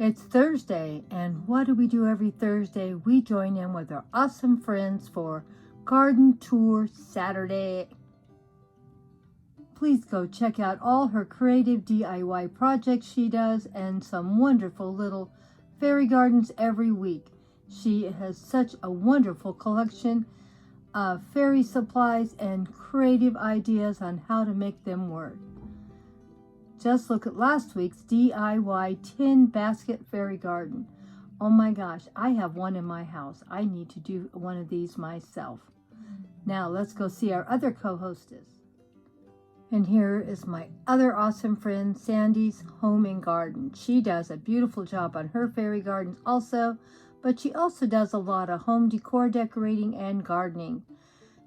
It's Thursday, and what do we do every Thursday? We join in with our awesome friends for Garden Tour Saturday. Please go check out all her creative DIY projects she does and some wonderful little fairy gardens every week. She has such a wonderful collection of fairy supplies and creative ideas on how to make them work. Just look at last week's DIY tin basket fairy garden. Oh my gosh, I have one in my house. I need to do one of these myself. Now let's go see our other co-hostess. And here is my other awesome friend, Sandy's Home and Garden. She does a beautiful job on her fairy gardens also, but she also does a lot of home decor decorating and gardening.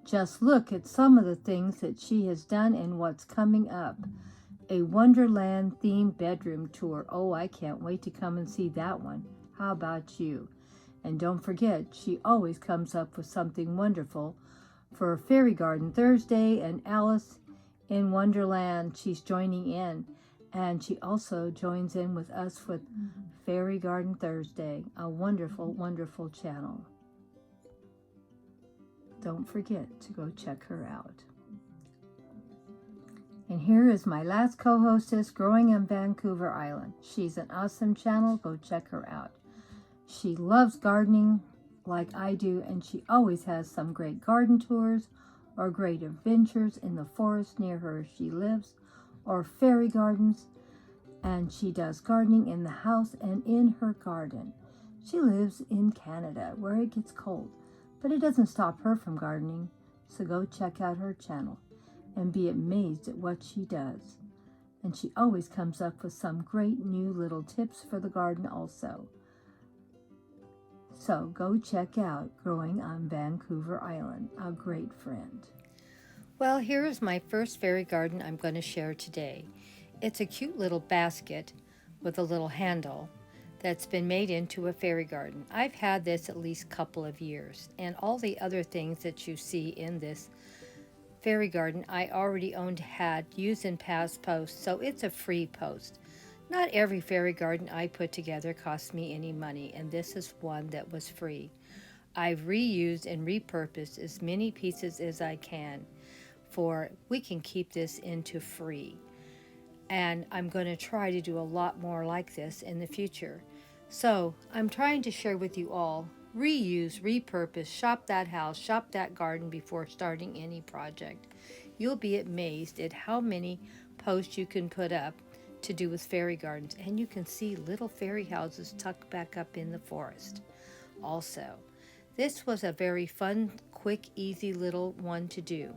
Just look at some of the things that she has done and what's coming up. A Wonderland themed bedroom tour. Oh, I can't wait to come and see that one. How about you? And don't forget, she always comes up with something wonderful for Fairy Garden Thursday, and Alice in Wonderland, she's joining in. And she also joins in with us with Fairy Garden Thursday, a wonderful, wonderful channel. Don't forget to go check her out. And here is my last co-hostess, growing on Vancouver Island. She's an awesome channel. Go check her out. She loves gardening like I do, and she always has some great garden tours or great adventures in the forest near her she lives, or fairy gardens, and she does gardening in the house and in her garden. She lives in Canada where it gets cold, but it doesn't stop her from gardening, so go check out her channel and be amazed at what she does. And she always comes up with some great new little tips for the garden also. So go check out Growing on Vancouver Island, a great friend. Well, here is my first fairy garden I'm going to share today. It's a cute little basket with a little handle that's been made into a fairy garden. I've had this at least a couple of years, and all the other things that you see in this fairy garden I already had used in past posts, so it's a free post. Not every fairy garden I put together cost me any money, and this is one that was free. I've reused and repurposed as many pieces as I can, for we can keep this into free. And I'm going to try to do a lot more like this in the future. So I'm trying to share with you all, reuse, repurpose, shop that house, shop that garden before starting any project. You'll be amazed at how many posts you can put up to do with fairy gardens, and you can see little fairy houses tucked back up in the forest. Also, this was a very fun, quick, easy little one to do.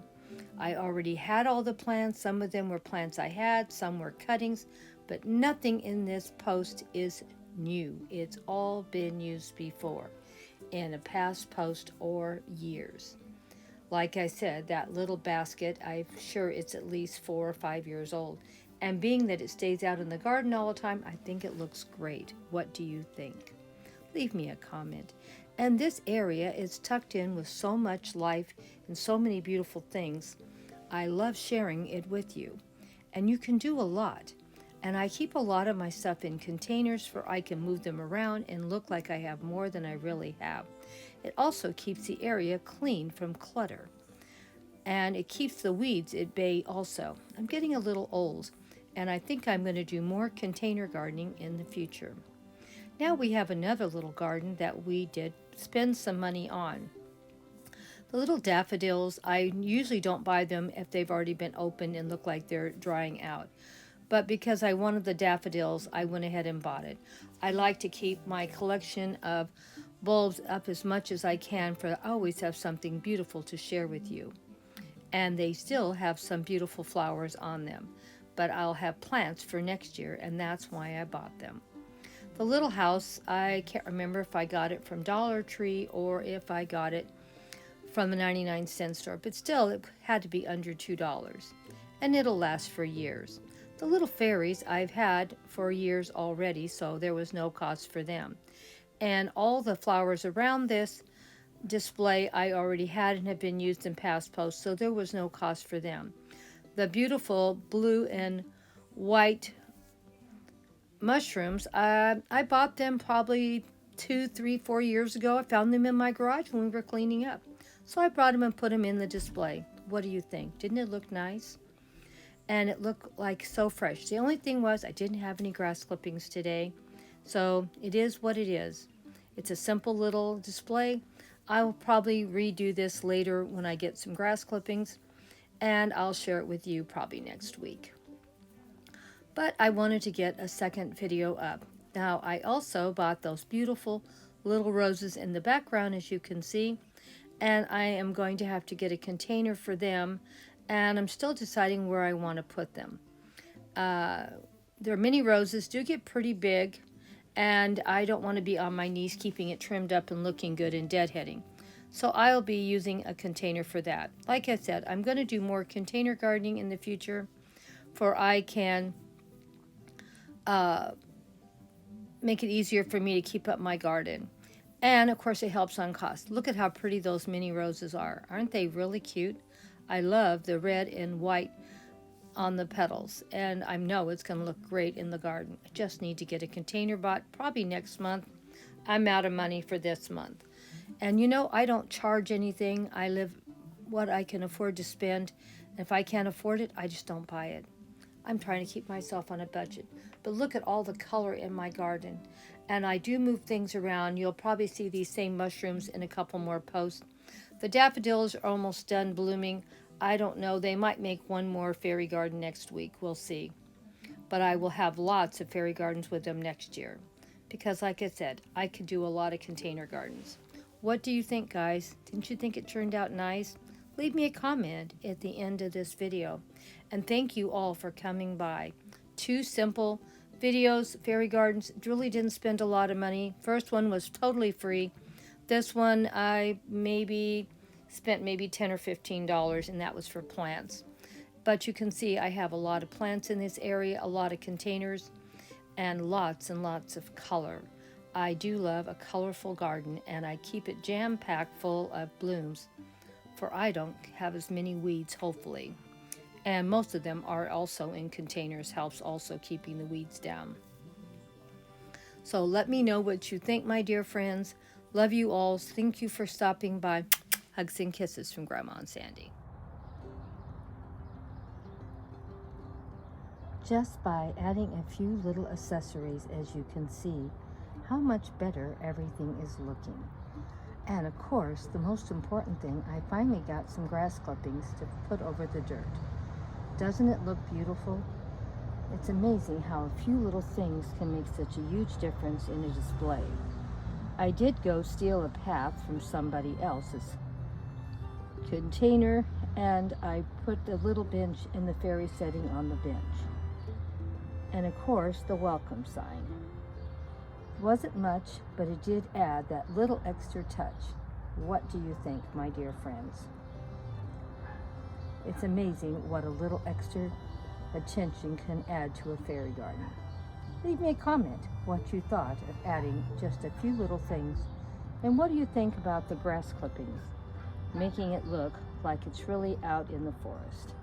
I already had all the plants. Some of them were plants I had, some were cuttings, but nothing in this post is new. It's all been used before in a past post or years. Like I said, that little basket, I'm sure it's at least 4 or 5 years old. And being that it stays out in the garden all the time, I think it looks great. What do you think? Leave me a comment. And this area is tucked in with so much life and so many beautiful things. I love sharing it with you. And you can do a lot. And I keep a lot of my stuff in containers where I can move them around and look like I have more than I really have. It also keeps the area clean from clutter. And it keeps the weeds at bay also. I'm getting a little old, and I think I'm going to do more container gardening in the future. Now we have another little garden that we did spend some money on. The little daffodils, I usually don't buy them if they've already been opened and look like they're drying out. But because I wanted the daffodils, I went ahead and bought it. I like to keep my collection of bulbs up as much as I can, for I always have something beautiful to share with you. And they still have some beautiful flowers on them. But I'll have plants for next year, and that's why I bought them. The little house, I can't remember if I got it from Dollar Tree or if I got it from the 99-cent store, but still it had to be under $2, and it'll last for years. The little fairies I've had for years already, so there was no cost for them. And all the flowers around this display I already had and have been used in past posts, so there was no cost for them. The beautiful blue and white mushrooms. I bought them probably 2, 3, 4 years ago. I found them in my garage when we were cleaning up. So I brought them and put them in the display. What do you think? Didn't it look nice? And it looked like so fresh. The only thing was I didn't have any grass clippings today. So it is what it is. It's a simple little display. I will probably redo this later when I get some grass clippings, and I'll share it with you probably next week. But I wanted to get a second video up. Now, I also bought those beautiful little roses in the background, as you can see, and I am going to have to get a container for them, and I'm still deciding where I want to put them. Their mini roses do get pretty big, and I don't want to be on my knees keeping it trimmed up and looking good and deadheading. So I'll be using a container for that. Like I said, I'm going to do more container gardening in the future, for I can make it easier for me to keep up my garden. And of course it helps on cost. Look at how pretty those mini roses are. Aren't they really cute? I love the red and white on the petals, and I know it's going to look great in the garden. I just need to get a container bought probably next month. I'm out of money for this month. And you know, I don't charge anything. I live what I can afford to spend. If I can't afford it, I just don't buy it. I'm trying to keep myself on a budget. But look at all the color in my garden. And I do move things around. You'll probably see these same mushrooms in a couple more posts. The daffodils are almost done blooming. I don't know. They might make one more fairy garden next week. We'll see. But I will have lots of fairy gardens with them next year. Because like I said, I could do a lot of container gardens. What do you think, guys? Didn't you think it turned out nice? Leave me a comment at the end of this video. And thank you all for coming by. 2 simple videos, fairy gardens. Really didn't spend a lot of money. First one was totally free. This one I spent maybe $10 or $15, and that was for plants. But you can see I have a lot of plants in this area, a lot of containers, and lots of color. I do love a colorful garden, and I keep it jam-packed full of blooms, for I don't have as many weeds, hopefully. And most of them are also in containers, helps also keeping the weeds down. So let me know what you think, my dear friends. Love you all. Thank you for stopping by. Hugs and kisses from Grandma and Sandy. Just by adding a few little accessories, as you can see, how much better everything is looking. And of course, the most important thing, I finally got some grass clippings to put over the dirt. Doesn't it look beautiful? It's amazing how a few little things can make such a huge difference in a display. I did go steal a path from somebody else's container, and I put a little bench in the fairy setting on the bench. And of course, the welcome sign. Wasn't much, but it did add that little extra touch. What do you think, my dear friends? It's amazing what a little extra attention can add to a fairy garden. Leave me a comment what you thought of adding just a few little things, and what do you think about the grass clippings, making it look like it's really out in the forest.